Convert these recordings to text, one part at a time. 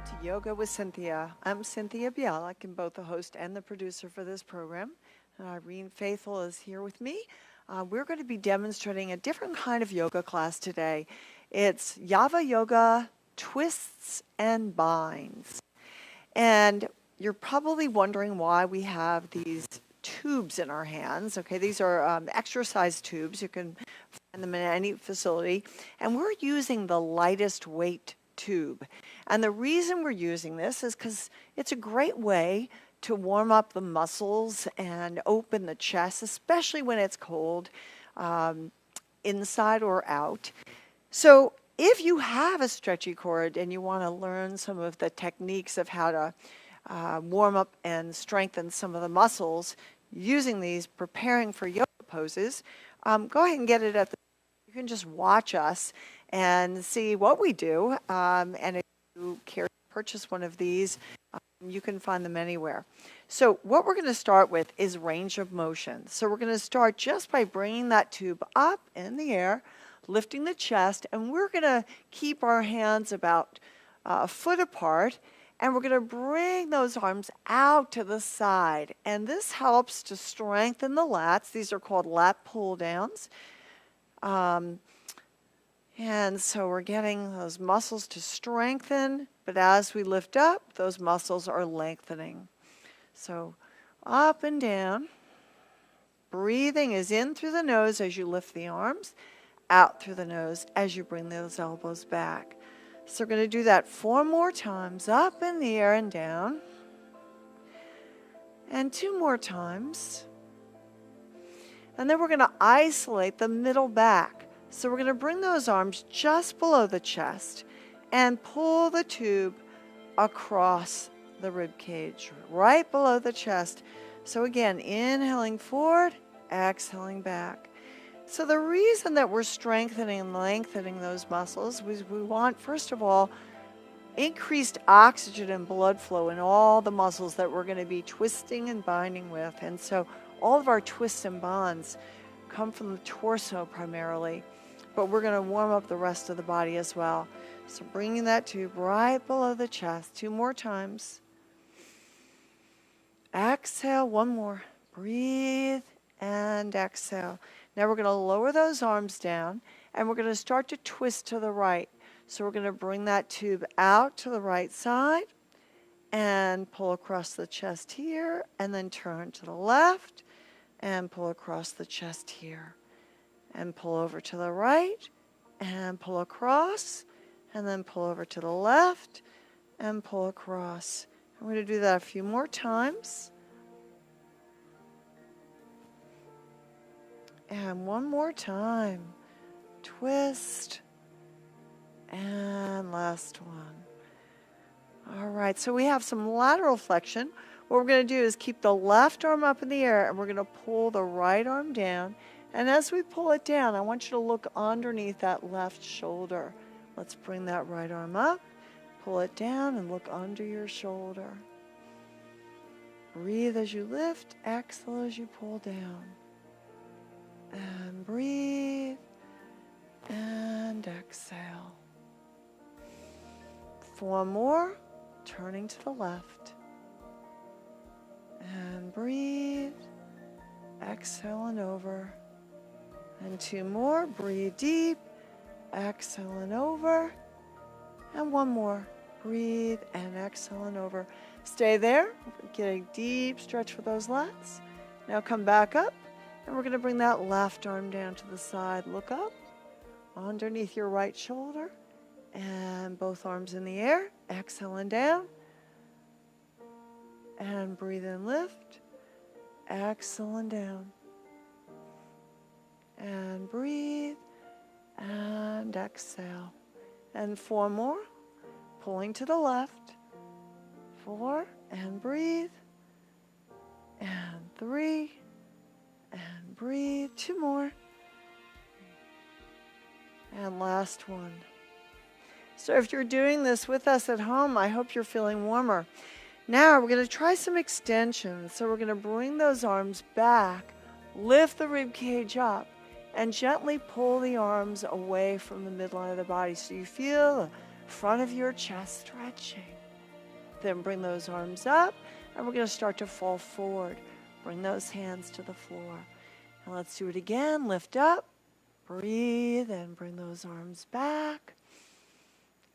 to Yoga with Cynthia. I'm Cynthia Bialik, and both the host and the producer for this program. Irene Faithful is here with me. We're going to be demonstrating a different kind of yoga class today. It's Yava Yoga Twists and Binds. And you're probably wondering why we have these tubes in our hands. Okay, these are exercise tubes. You can find them in any facility. And we're using the lightest weight tube. And the reason we're using this is because it's a great way to warm up the muscles and open the chest, especially when it's cold, inside or out. So if you have a stretchy cord and you want to learn some of the techniques of how to warm up and strengthen some of the muscles using these, preparing for yoga poses, go ahead and get it at the. You can just watch us and see what we do. And if you care to purchase one of these, you can find them anywhere. So what we're going to start with is range of motion. So we're going to start just by bringing that tube up in the air, lifting the chest, and we're going to keep our hands about a foot apart, and we're going to bring those arms out to the side. And this helps to strengthen the lats. These are called lat pull downs. And so we're getting those muscles to strengthen, but as we lift up, those muscles are lengthening. So up and down. Breathing is in through the nose as you lift the arms, out through the nose as you bring those elbows back. So we're going to do that 4 more times, up in the air and down. And 2 more times. And then we're going to isolate the middle back. So we're going to bring those arms just below the chest and pull the tube across the rib cage, right below the chest. So again, inhaling forward, exhaling back. So the reason that we're strengthening and lengthening those muscles is we want, first of all, increased oxygen and blood flow in all the muscles that we're going to be twisting and binding with. And so all of our twists and bonds come from the torso primarily, but we're going to warm up the rest of the body as well. So bringing that tube right below the chest. 2 more times. Exhale, 1 more. Breathe and exhale. Now we're going to lower those arms down, and we're going to start to twist to the right. So we're going to bring that tube out to the right side and pull across the chest here, and then turn to the left and pull across the chest here. And pull over to the right, and pull across, and then pull over to the left, and pull across. I'm going to do that a few more times. And 1 more time. Twist, and last one. All right, so we have some lateral flexion. What we're going to do is keep the left arm up in the air, and we're going to pull the right arm down. And as we pull it down, I want you to look underneath that left shoulder. Let's bring that right arm up, pull it down, and look under your shoulder. Breathe as you lift, exhale as you pull down. And breathe, and exhale. 4 more, turning to the left. And breathe, exhale and over. And 2 more, breathe deep, exhale and over. And 1 more, breathe and exhale and over. Stay there, get a deep stretch for those lats. Now come back up, and we're going to bring that left arm down to the side. Look up, underneath your right shoulder, and both arms in the air. Exhale and down, and breathe and lift, exhale and down. And breathe, and exhale. And 4 more, pulling to the left. 4, and breathe. And 3, and breathe. 2 more. And last one. So if you're doing this with us at home, I hope you're feeling warmer. Now we're going to try some extensions. So we're going to bring those arms back, lift the rib cage up, and gently pull the arms away from the midline of the body so you feel the front of your chest stretching. Then bring those arms up, and we're going to start to fall forward. Bring those hands to the floor. And let's do it again. Lift up, breathe, and bring those arms back.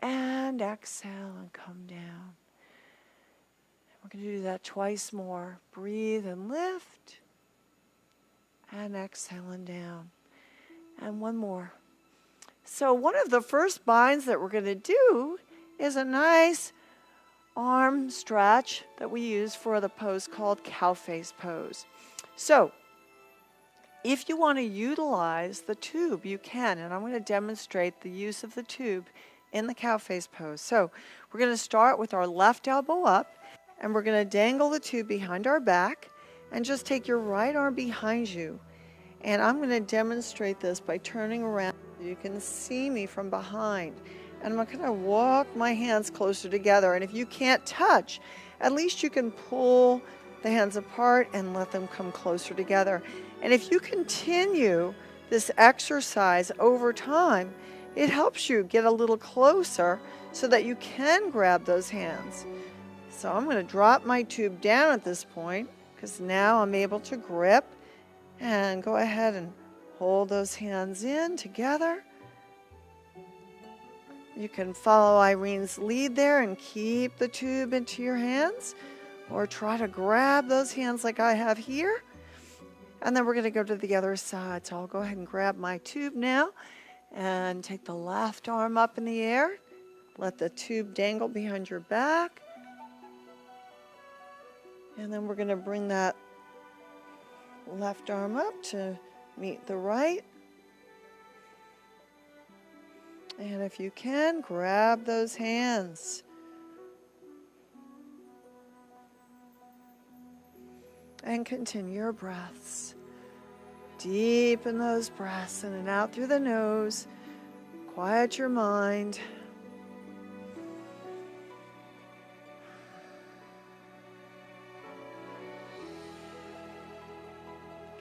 And exhale and come down. We're going to do that twice more. Breathe and lift. And exhale and down. And one more. So one of the first binds that we're going to do is a nice arm stretch that we use for the pose called cow face pose. So if you want to utilize the tube, you can. And I'm going to demonstrate the use of the tube in the cow face pose. So we're going to start with our left elbow up, and we're going to dangle the tube behind our back, and just take your right arm behind you. And I'm going to demonstrate this by turning around. You can see me from behind. And I'm going to walk my hands closer together. And if you can't touch, at least you can pull the hands apart and let them come closer together. And if you continue this exercise over time, it helps you get a little closer so that you can grab those hands. So I'm going to drop my tube down at this point, because now I'm able to grip, and go ahead and hold those hands in together. You can follow Irene's lead there and keep the tube into your hands, or try to grab those hands like I have here. And then we're going to go to the other side. So I'll go ahead and grab my tube now and take the left arm up in the air. Let the tube dangle behind your back. And then we're going to bring that left arm up to meet the right. And if you can, grab those hands. And continue your breaths. Deepen those breaths in and out through the nose. Quiet your mind.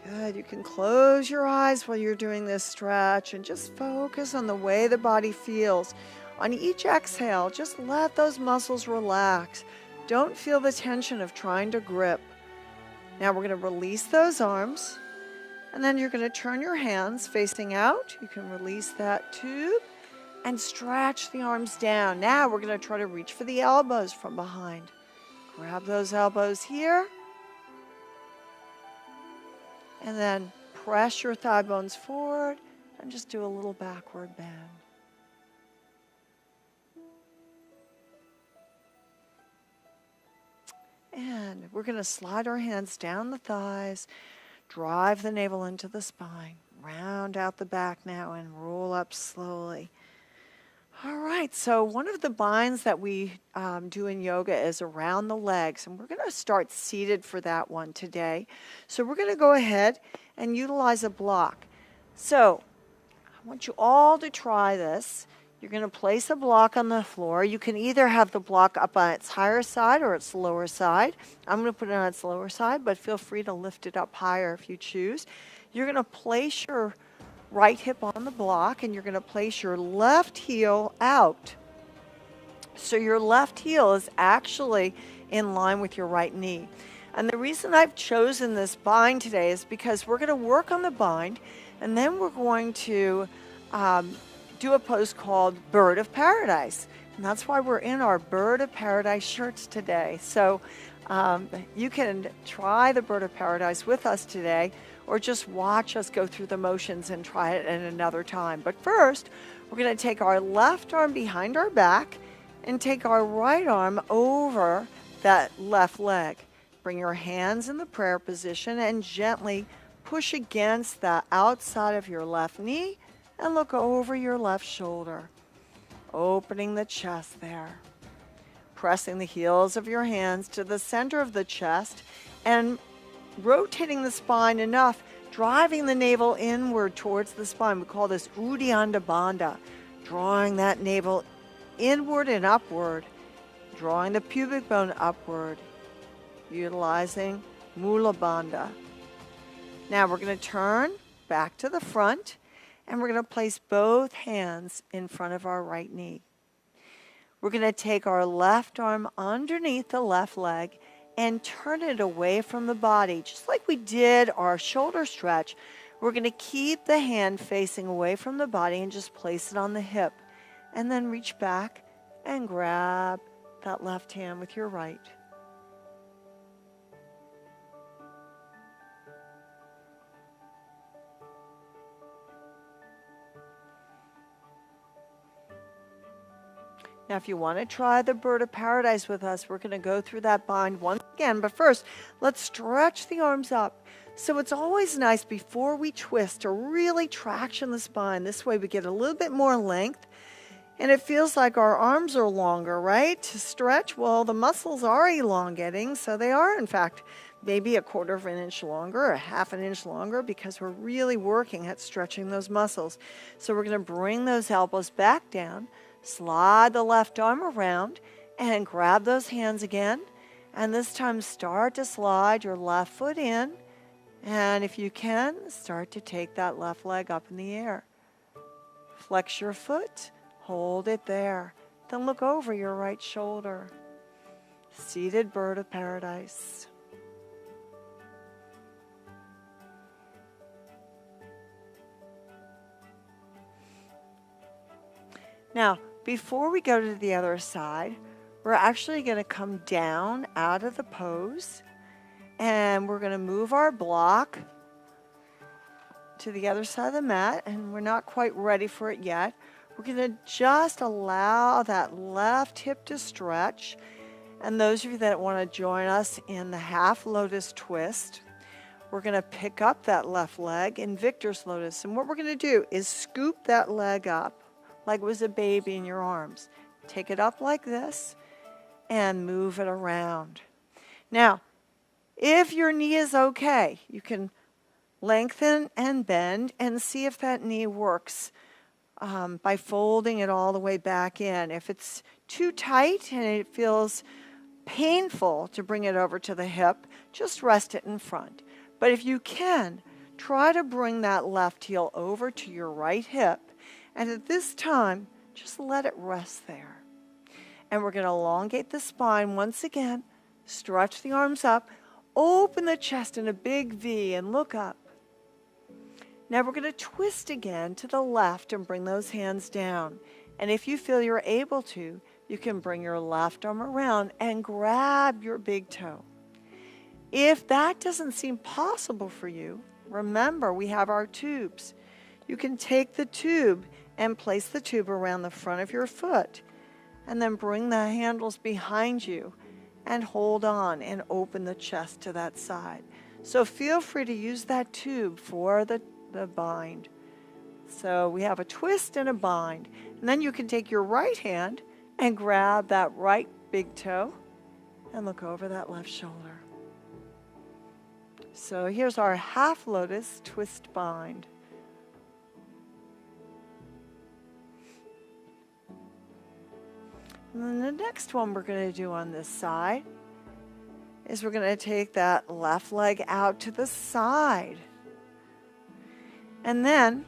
Good. You can close your eyes while you're doing this stretch and just focus on the way the body feels. On each exhale, just let those muscles relax. Don't feel the tension of trying to grip. Now we're going to release those arms, and then you're going to turn your hands facing out. You can release that tube and stretch the arms down. Now we're going to try to reach for the elbows from behind. Grab those elbows here. And then press your thigh bones forward and just do a little backward bend. And we're going to slide our hands down the thighs, drive the navel into the spine, round out the back now and roll up slowly. All right, so one of the binds that we do in yoga is around the legs, and we're going to start seated for that one today. So we're going to go ahead and utilize a block. So I want you all to try this. You're going to place a block on the floor. You can either have the block up on its higher side or its lower side. I'm going to put it on its lower side, but feel free to lift it up higher if you choose. You're going to place your right hip on the block, and you're going to place your left heel out. So your left heel is actually in line with your right knee. And the reason I've chosen this bind today is because we're going to work on the bind, and then we're going to do a pose called Bird of Paradise. And that's why we're in our Bird of Paradise shirts today. So you can try the Bird of Paradise with us today, or just watch us go through the motions and try it at another time. But first, we're going to take our left arm behind our back and take our right arm over that left leg. Bring your hands in the prayer position and gently push against the outside of your left knee and look over your left shoulder, opening the chest there. Pressing the heels of your hands to the center of the chest and rotating the spine enough, driving the navel inward towards the spine. We call this Uddiyana Bandha, drawing that navel inward and upward, drawing the pubic bone upward, utilizing Mula Bandha. Now we're going to turn back to the front, and we're going to place both hands in front of our right knee. We're going to take our left arm underneath the left leg and turn it away from the body, just like we did our shoulder stretch. We're going to keep the hand facing away from the body and just place it on the hip. And then reach back and grab that left hand with your right. Now, if you want to try the bird of paradise with us, we're going to go through that bind once again. But first, let's stretch the arms up. So it's always nice before we twist to really traction the spine. This way we get a little bit more length. And it feels like our arms are longer, right? To stretch, well, the muscles are elongating. So they are, in fact, maybe a 1/4 of an inch longer or 1/2 an inch longer because we're really working at stretching those muscles. So we're going to bring those elbows back down. Slide the left arm around and grab those hands again. And this time start to slide your left foot in. And if you can, start to take that left leg up in the air. Flex your foot, hold it there. Then look over your right shoulder. Seated bird of paradise. Now, before we go to the other side, we're actually going to come down out of the pose and we're going to move our block to the other side of the mat, and we're not quite ready for it yet. We're going to just allow that left hip to stretch. And those of you that want to join us in the half lotus twist, we're going to pick up that left leg in victor's lotus. And what we're going to do is scoop that leg up like it was a baby in your arms. Take it up like this and move it around. Now, if your knee is okay, you can lengthen and bend and see if that knee works by folding it all the way back in. If it's too tight and it feels painful to bring it over to the hip, just rest it in front. But if you can, try to bring that left heel over to your right hip. And at this time, just let it rest there. And we're going to elongate the spine once again, stretch the arms up, open the chest in a big V and look up. Now we're going to twist again to the left and bring those hands down. And if you feel you're able to, you can bring your left arm around and grab your big toe. If that doesn't seem possible for you, remember we have our tubes. You can take the tube and place the tube around the front of your foot and then bring the handles behind you and hold on and open the chest to that side. So feel free to use that tube for the bind. So we have a twist and a bind. And then you can take your right hand and grab that right big toe and look over that left shoulder. So here's our half lotus twist bind. And then the next one we're going to do on this side is we're going to take that left leg out to the side. And then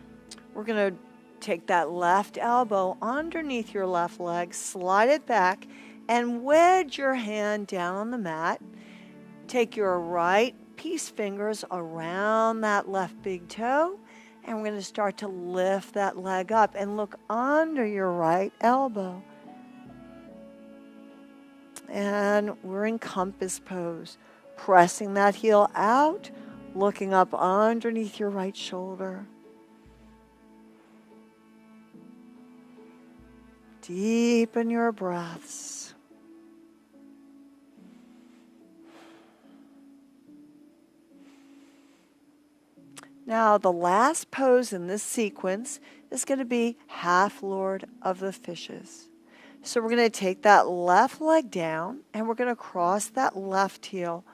we're going to take that left elbow underneath your left leg, slide it back, and wedge your hand down on the mat. Take your right peace fingers around that left big toe, and we're going to start to lift that leg up and look under your right elbow. And we're in compass pose, pressing that heel out, looking up underneath your right shoulder. Deepen your breaths. Now, the last pose in this sequence is going to be half Lord of the Fishes. So we're going to take that left leg down and we're going to cross that left heel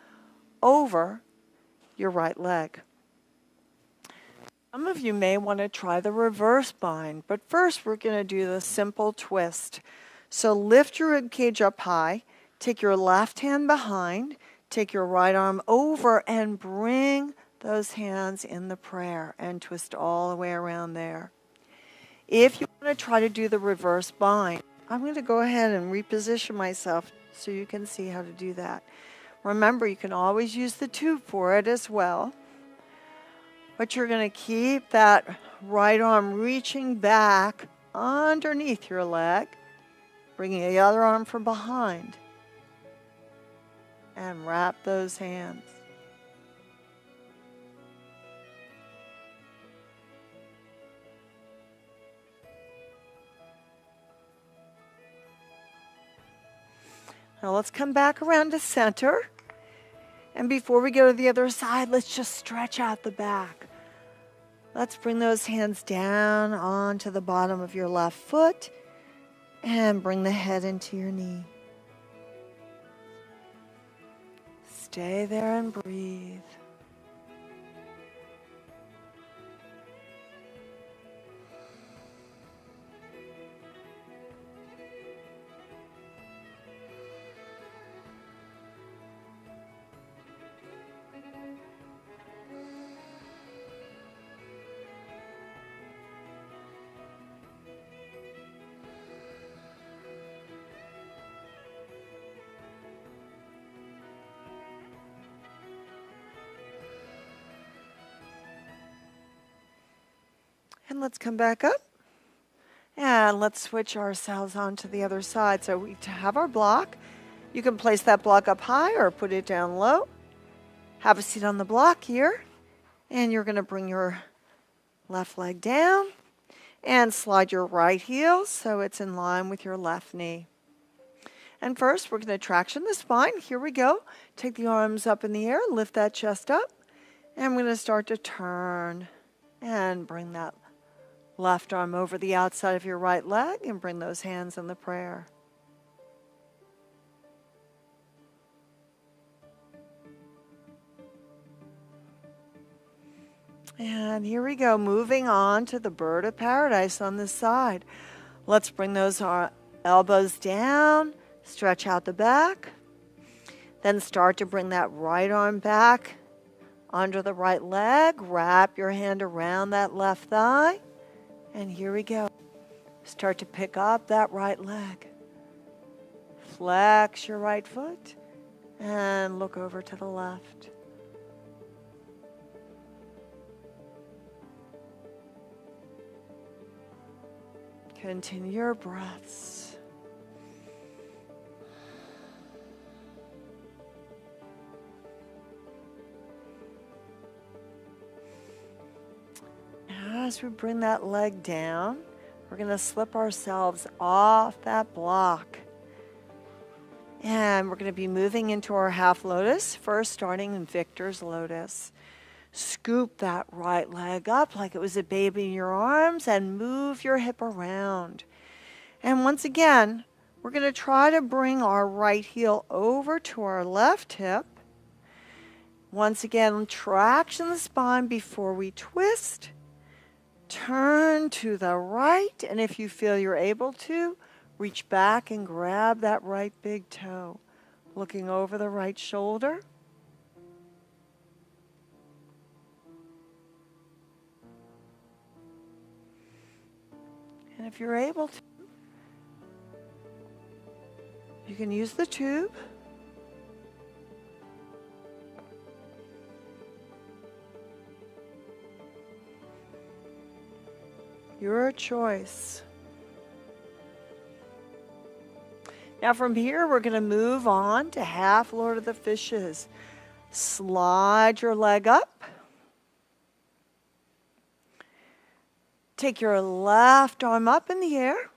over your right leg. Some of you may want to try the reverse bind, but first we're going to do the simple twist. So lift your rib cage up high, take your left hand behind, take your right arm over and bring those hands in the prayer and twist all the way around there. If you want to try to do the reverse bind, I'm going to go ahead and reposition myself so you can see how to do that. Remember, you can always use the tube for it as well. But you're going to keep that right arm reaching back underneath your leg, bringing the other arm from behind, and wrap those hands. Now let's come back around to center. And before we go to the other side, let's just stretch out the back. Let's bring those hands down onto the bottom of your left foot and bring the head into your knee. Stay there and breathe. And let's come back up. And let's switch ourselves onto the other side. So we have our block. You can place that block up high or put it down low. Have a seat on the block here. And you're going to bring your left leg down and slide your right heel so it's in line with your left knee. And first, we're going to traction the spine. Here we go. Take the arms up in the air, lift that chest up. And we're going to start to turn and bring that left arm over the outside of your right leg and bring those hands in the prayer. And here we go, moving on to the bird of paradise on this side. Let's bring those elbows down, stretch out the back. Then start to bring that right arm back under the right leg. Wrap your hand around that left thigh. And here we go. Start to pick up that right leg. Flex your right foot and look over to the left. Continue your breaths. As we bring that leg down, we're going to slip ourselves off that block. And we're going to be moving into our half lotus, first starting in victor's lotus. Scoop that right leg up like it was a baby in your arms and move your hip around. And once again, we're going to try to bring our right heel over to our left hip. Once again, traction the spine before we twist. Turn to the right, and if you feel you're able to, reach back and grab that right big toe, looking over the right shoulder. And if you're able to, you can use the tube. Your choice. Now from here, we're going to move on to half Lord of the Fishes. Slide your leg up. Take your left arm up in the air.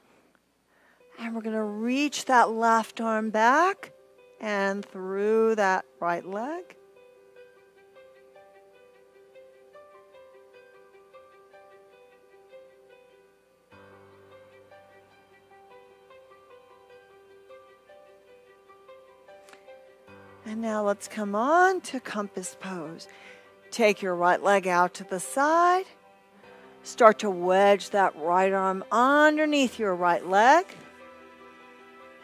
And we're going to reach that left arm back and through that right leg. And now let's come on to compass pose. Take your right leg out to the side. Start to wedge that right arm underneath your right leg.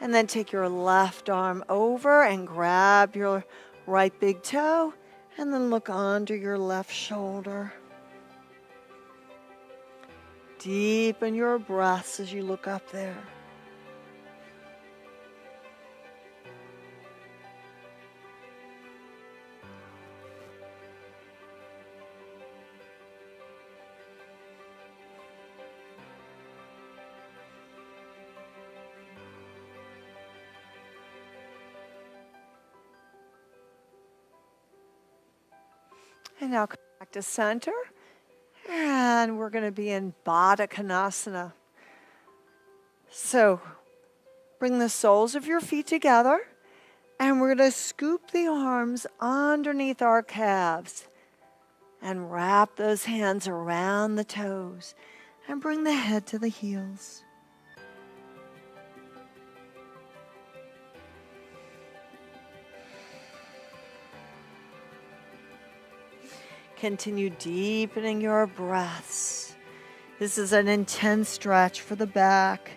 And then take your left arm over and grab your right big toe. And then look under your left shoulder. Deepen your breaths as you look up there. And now come back to center. And we're going to be in Baddha Konasana. So bring the soles of your feet together. And we're going to scoop the arms underneath our calves. And wrap those hands around the toes. And bring the head to the heels. Continue deepening your breaths. This is an intense stretch for the back.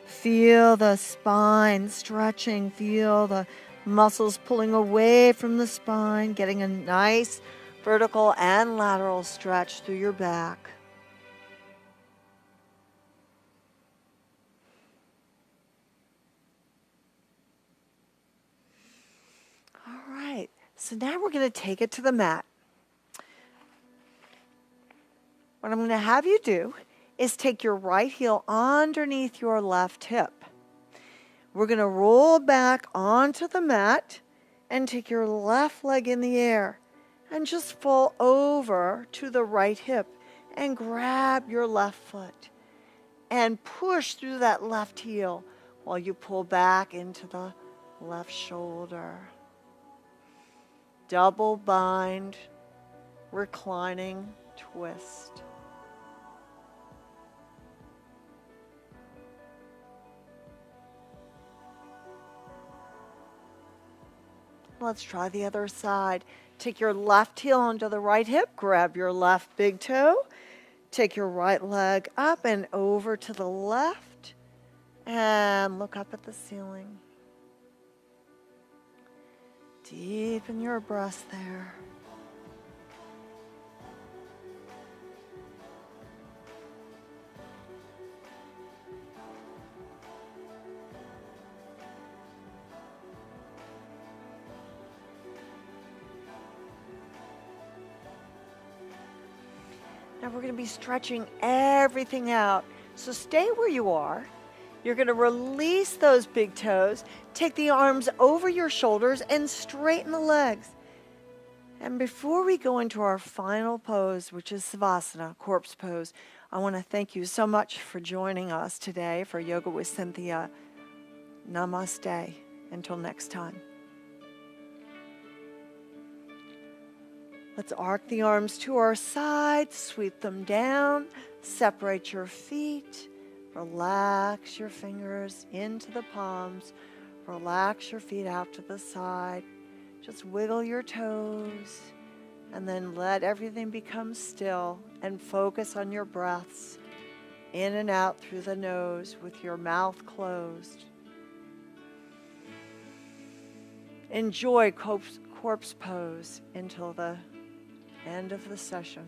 Feel the spine stretching. Feel the muscles pulling away from the spine, getting a nice vertical and lateral stretch through your back. All right, so now we're going to take it to the mat. What I'm going to have you do is take your right heel underneath your left hip. We're going to roll back onto the mat and take your left leg in the air and just fall over to the right hip and grab your left foot and push through that left heel while you pull back into the left shoulder. Double bind, reclining twist. Let's try the other side. Take your left heel onto the right hip, grab your left big toe, take your right leg up and over to the left, and look up at the ceiling. Deepen your breath there. Now we're going to be stretching everything out. So stay where you are. You're going to release those big toes. Take the arms over your shoulders and straighten the legs. And before we go into our final pose, which is Savasana, corpse pose, I want to thank you so much for joining us today for Yoga with Cynthia. Namaste. Until next time. Let's arc the arms to our sides, sweep them down, separate your feet, relax your fingers into the palms, relax your feet out to the side, just wiggle your toes, and then let everything become still and focus on your breaths in and out through the nose with your mouth closed. Enjoy corpse pose until the end of the session.